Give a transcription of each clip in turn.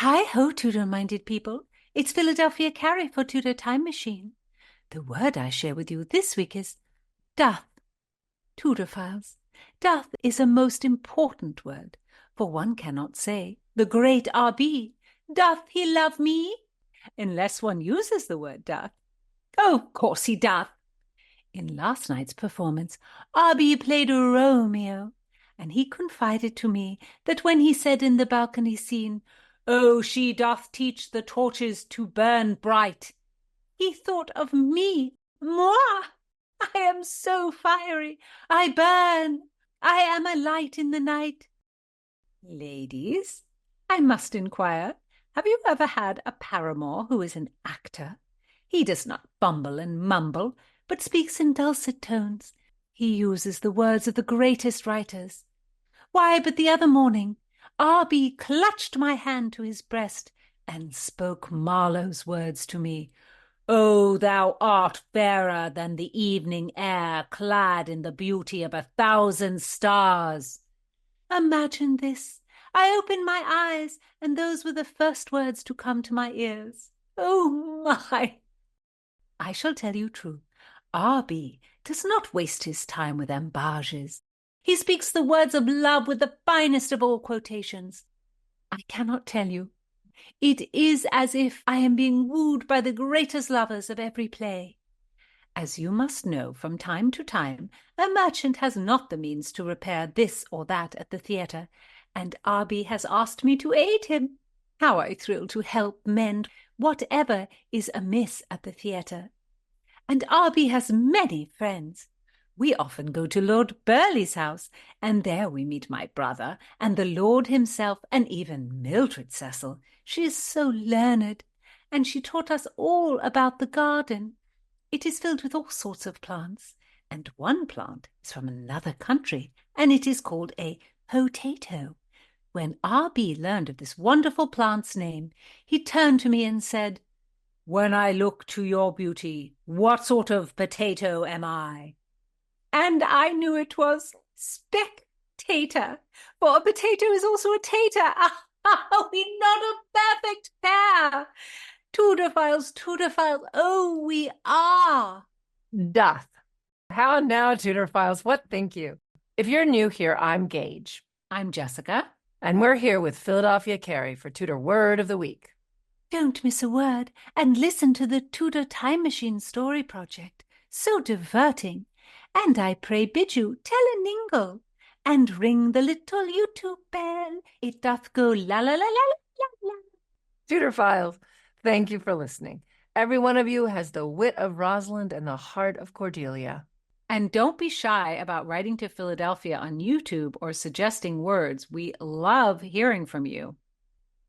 Hi-ho, Tudor-minded people. It's Philadelphia Carrie for Tudor Time Machine. The word I share with you this week is doth. Tudor Files. Doth is a most important word, for one cannot say, the great R.B., doth he love me? Unless one uses the word doth. Oh, of course he doth. In last night's performance, R.B. played Romeo, and he confided to me that when he said in the balcony scene, "Oh, she doth teach the torches to burn bright," he thought of me, moi. I am so fiery, I burn, I am a light in the night. Ladies, I must inquire, have you ever had a paramour who is an actor? He does not bumble and mumble, but speaks in dulcet tones. He uses the words of the greatest writers. Why, but the other morning, R.B. clutched my hand to his breast and spoke Marlowe's words to me. "Oh, thou art fairer than the evening air, clad in the beauty of 1,000 stars." Imagine this. I opened my eyes, and those were the first words to come to my ears. Oh, my! I shall tell you true. R.B. does not waste his time with ambages. He speaks the words of love with the finest of all quotations. I cannot tell you. It is as if I am being wooed by the greatest lovers of every play. As you must know, from time to time, a merchant has not the means to repair this or that at the theatre, and R.B. has asked me to aid him. How I thrill to help mend whatever is amiss at the theatre. And R.B. has many friends. We often go to Lord Burleigh's house, and there we meet my brother, and the Lord himself, and even Mildred Cecil. She is so learned, and she taught us all about the garden. It is filled with all sorts of plants, and one plant is from another country, and it is called a potato. When R.B. learned of this wonderful plant's name, he turned to me and said, "When I look to your beauty, what sort of potato am I?" And I knew it was spectator, for a potato is also a tater. Are we not a perfect pair? Tudor Files, oh, we are. Doth. How now, Tudor Files? What think you? If you're new here, I'm Gage. I'm Jessica. And we're here with Philadelphia Carrie for Tudor Word of the Week. Don't miss a word, and listen to the Tudor Time Machine Story Project. So diverting. And I pray bid you tell a ningle, and ring the little YouTube bell. It doth go la la la la la la. Tudor Files, thank you for listening. Every one of you has the wit of Rosalind and the heart of Cordelia. And don't be shy about writing to Philadelphia on YouTube or suggesting words. We love hearing from you.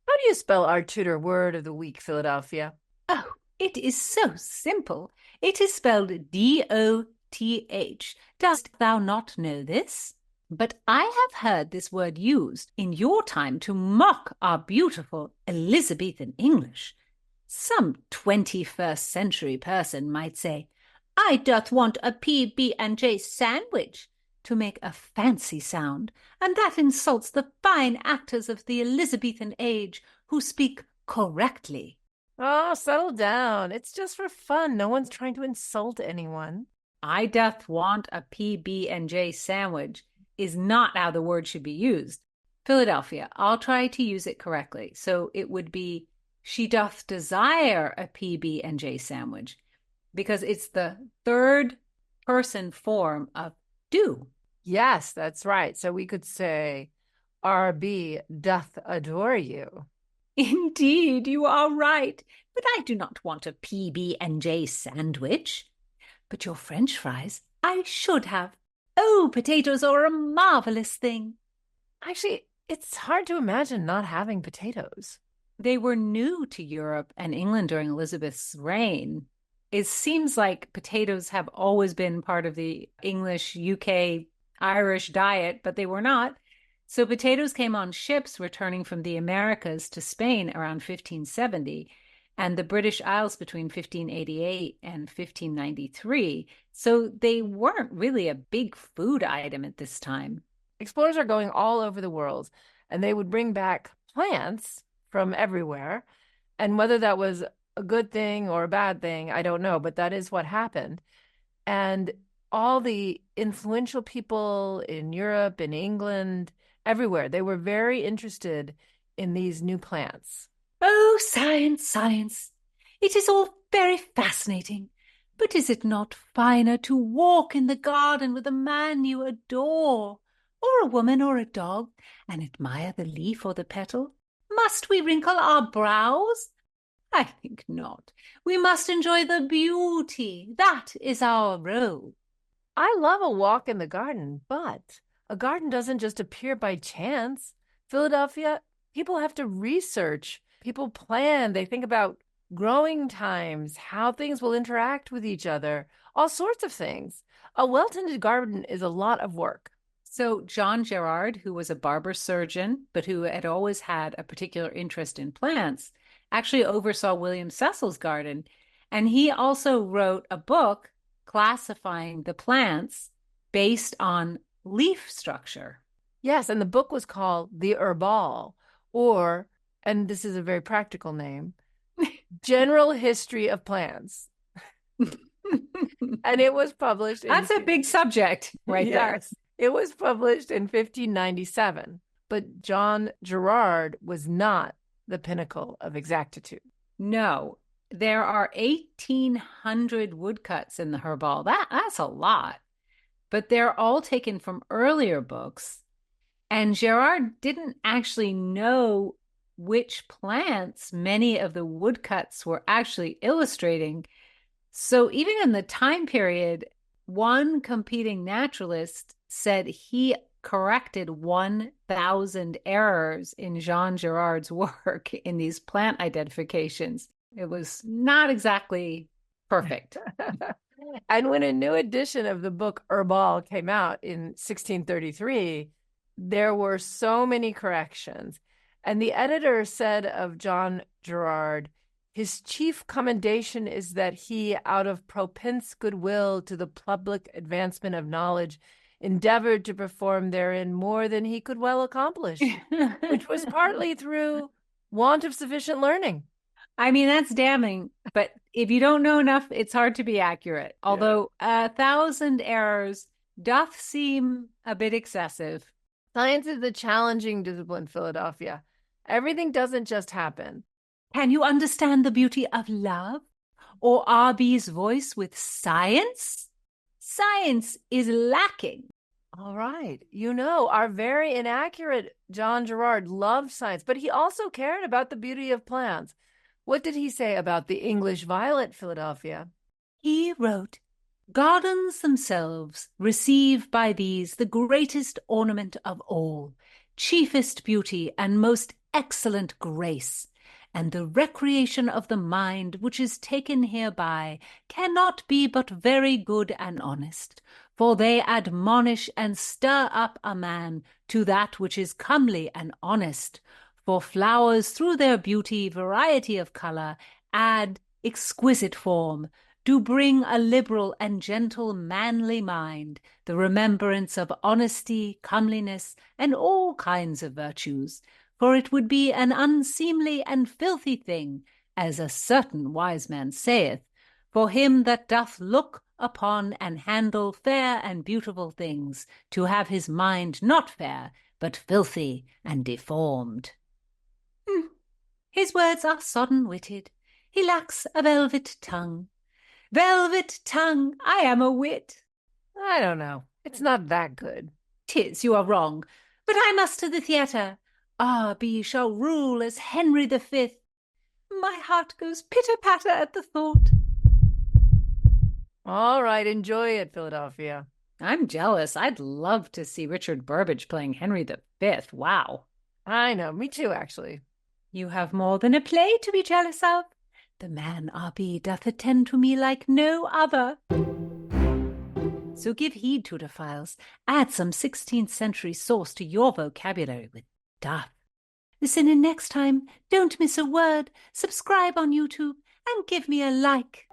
How do you spell our Tudor Word of the Week, Philadelphia? Oh, it is so simple. It is spelled D-O-T-H. Dost thou not know this? But I have heard this word used in your time to mock our beautiful Elizabethan English. Some 21st century person might say, "I doth want a PB&J sandwich," to make a fancy sound, and that insults the fine actors of the Elizabethan age who speak correctly. Oh, settle down. It's just for fun. No one's trying to insult anyone. "I doth want a PB&J sandwich" is not how the word should be used. Philadelphia, I'll try to use it correctly. So it would be, "She doth desire a PB&J sandwich," because it's the third person form of do. Yes, that's right. So we could say, R.B. doth adore you. Indeed, you are right. But I do not want a PB&J sandwich. But your French fries, I should have. Oh, potatoes are a marvelous thing. Actually, it's hard to imagine not having potatoes. They were new to Europe and England during Elizabeth's reign. It seems like potatoes have always been part of the English, UK, Irish diet, but they were not. So potatoes came on ships returning from the Americas to Spain around 1570 and the British Isles between 1588 and 1593. So they weren't really a big food item at this time. Explorers are going all over the world, and they would bring back plants from everywhere. And whether that was a good thing or a bad thing, I don't know, but that is what happened. And all the influential people in Europe, in England, everywhere, they were very interested in these new plants. Oh, science, science. It is all very fascinating. But is it not finer to walk in the garden with a man you adore, or a woman or a dog, and admire the leaf or the petal? Must we wrinkle our brows? I think not. We must enjoy the beauty. That is our role. I love a walk in the garden, but a garden doesn't just appear by chance. Philadelphia, people have to research, people plan, they think about growing times, how things will interact with each other, all sorts of things. A well-tended garden is a lot of work. So John Gerard, who was a barber surgeon, but who had always had a particular interest in plants, actually oversaw William Cecil's garden. And he also wrote a book classifying the plants based on leaf structure. Yes, and the book was called The Herbal, or, and this is a very practical name, General History of Plants. And it was published That's a big subject right there. Yes, it was published in 1597, but John Gerard was not the pinnacle of exactitude. No, there are 1,800 woodcuts in the Herbal. That's a lot. But they're all taken from earlier books. And Gerard didn't actually know which plants many of the woodcuts were actually illustrating. So even in the time period, one competing naturalist said he corrected 1,000 errors in Jean Gerard's work in these plant identifications. It was not exactly perfect. And when a new edition of the book Herbal came out in 1633, there were so many corrections. And the editor said of John Gerard, his chief commendation is that he, out of propense goodwill to the public advancement of knowledge, endeavored to perform therein more than he could well accomplish, which was partly through want of sufficient learning. I mean, that's damning, but if you don't know enough, it's hard to be accurate. Although 1,000 errors doth seem a bit excessive. Science is a challenging discipline, Philadelphia. Everything doesn't just happen. Can you understand the beauty of love or R.B.'s voice with science? Science is lacking. All right. You know, our very inaccurate John Gerard loved science, but he also cared about the beauty of plants. What did he say about the English violet, Philadelphia? He wrote, "Gardens themselves receive by these the greatest ornament of all, chiefest beauty and most excellent grace. And the recreation of the mind which is taken hereby cannot be but very good and honest, for they admonish and stir up a man to that which is comely and honest. For flowers through their beauty, variety of colour, add exquisite form, do bring a liberal and gentle manly mind, the remembrance of honesty, comeliness, and all kinds of virtues. For it would be an unseemly and filthy thing, as a certain wise man saith, for him that doth look upon and handle fair and beautiful things, to have his mind not fair, but filthy and deformed." His words are sodden-witted. He lacks a velvet tongue. Velvet tongue, I am a wit. I don't know. It's not that good. 'Tis, you are wrong. But I must to the theatre. R.B. shall rule as Henry V. My heart goes pitter-patter at the thought. All right, enjoy it, Philadelphia. I'm jealous. I'd love to see Richard Burbage playing Henry V. Wow. I know, me too, actually. You have more than a play to be jealous of. The man R.B. doth attend to me like no other. So give heed, Tudorphiles. Add some 16th century sauce to your vocabulary with Doth. Listen in next time. Don't miss a word. Subscribe on YouTube and give me a like.